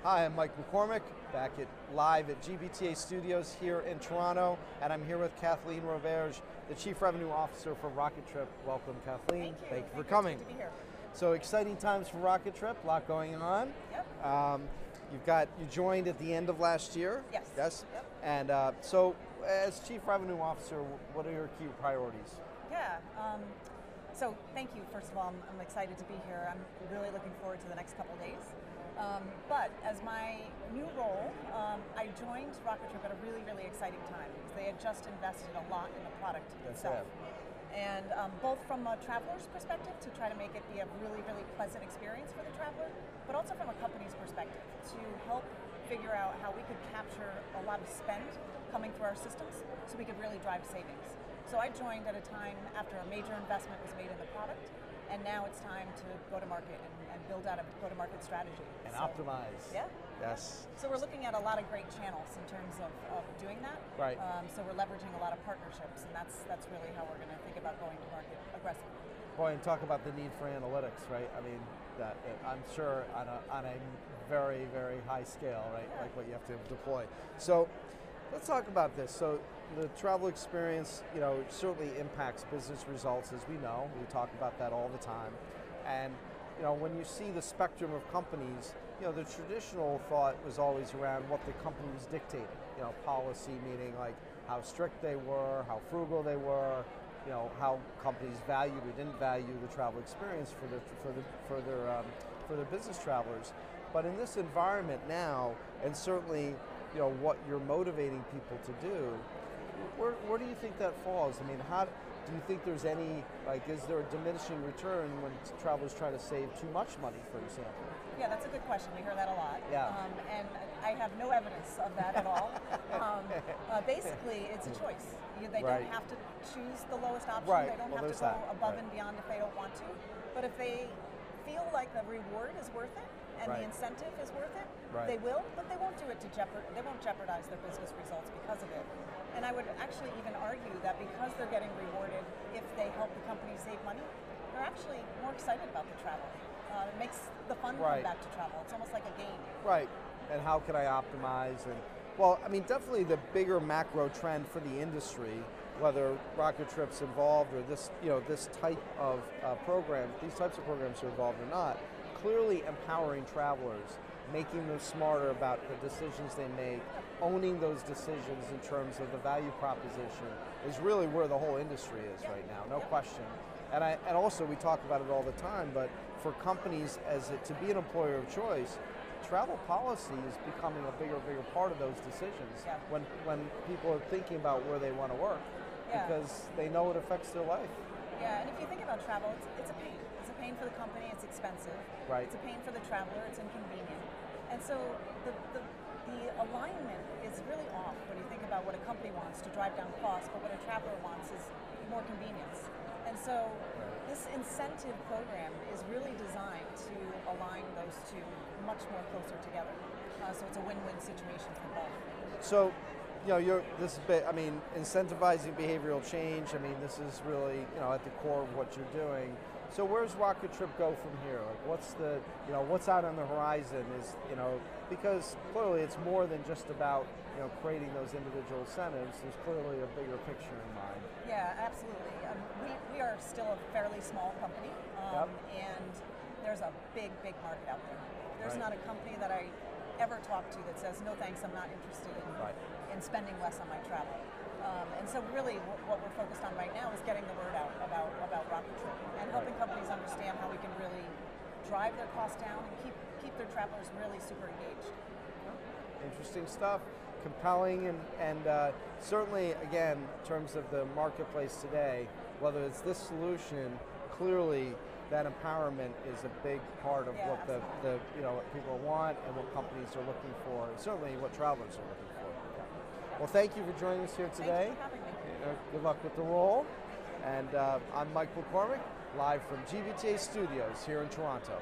Hi, I'm Mike McCormick, live at GBTA Studios here in Toronto, and I'm here with Kathleen Roberge, the Chief Revenue Officer for Rocketrip. Welcome, Kathleen. Thank you for coming. It's good to be here. So exciting times for Rocketrip, a lot going on. Yep. You joined at the end of last year. Yes. Yes. Yep. And so, as Chief Revenue Officer, what are your key priorities? Yeah. So thank you, first of all. I'm excited to be here. I'm really looking forward to the next couple days. But as my new role, I joined Rocketrip at a really, really exciting time because they had just invested a lot in the product itself. And both from a traveler's perspective to try to make it be a really, really pleasant experience for the traveler, but also from a company's perspective to help figure out how we could capture a lot of spend coming through our systems so we could really drive savings. So I joined at a time after a major investment was made in the product, and now it's time to go to market and build out a go-to-market strategy. And optimize. Yeah. Yes. So we're looking at a lot of great channels in terms of doing that. Right. So we're leveraging a lot of partnerships, and that's really how we're going to think about going to market aggressively. Boy, and talk about the need for analytics, right? I mean, that I'm sure on a very, very high scale, right? Yeah. Like what you have to deploy. So let's talk about this. So the travel experience, certainly impacts business results, as we know. We talk about that all the time. And when you see the spectrum of companies, the traditional thought was always around what the company was dictating. Policy, meaning like how strict they were, how frugal they were, how companies valued or didn't value the travel experience for their business travelers. But in this environment now, and certainly what you're motivating people to do, where do you think that falls? I mean, how do you think there's any, is there a diminishing return when travelers try to save too much money, for example? Yeah, that's a good question. We hear that a lot. Yeah. And I have no evidence of that at all. Basically, it's a choice. They don't have to choose the lowest option. Right. They don't have to go above and beyond if they don't want to. But if they feel like the reward is worth it and the incentive is worth it, they will, but they won't do it they won't jeopardize their business results because of it. And I would actually even argue that because they're getting rewarded, if they help the company save money, they're actually more excited about the travel. It makes the fun come back to travel. It's almost like a game. Right. And how can I optimize? And well, I mean, definitely the bigger macro trend for the industry, whether Rocketrip's involved or this, this type of program, these types of programs are involved or not, clearly empowering travelers, making them smarter about the decisions they make, owning those decisions in terms of the value proposition is really where the whole industry is right now, no question. And also we talk about it all the time, but for companies to be an employer of choice, travel policy is becoming a bigger part of those decisions when people are thinking about where they want to work because they know it affects their life. Yeah, and if you think about travel, it's a pain. It's a pain for the company, it's expensive. Right. It's a pain for the traveler, it's inconvenient. And so the alignment is really off when you think about what a company wants to drive down costs, but what a traveler wants is more convenience. And so this incentive program is really designed to align those two much more closer together. So it's a win-win situation for both. So, incentivizing behavioral change, this is really, at the core of what you're doing. So where's Rocketrip go from here? Like what's out on the horizon is, because clearly it's more than just about, creating those individual incentives. There's clearly a bigger picture in mind. Yeah, absolutely. We are still a fairly small company, and there's a big market out there. There's not a company that I ever talk to that says, no thanks, I'm not interested in spending less on my travel. And so really what we're focused on right now is getting the word out about Rocketrip and helping companies understand how we can really drive their costs down and keep their travelers really super engaged. Interesting stuff, compelling, and certainly, again, in terms of the marketplace today, whether it's this solution, clearly that empowerment is a big part of what what people want and what companies are looking for, and certainly what travelers are looking for. Well, thank you for joining us here today. Thank you for having me. Good luck with the role. And I'm Mike McCormick, live from GBTA Studios here in Toronto.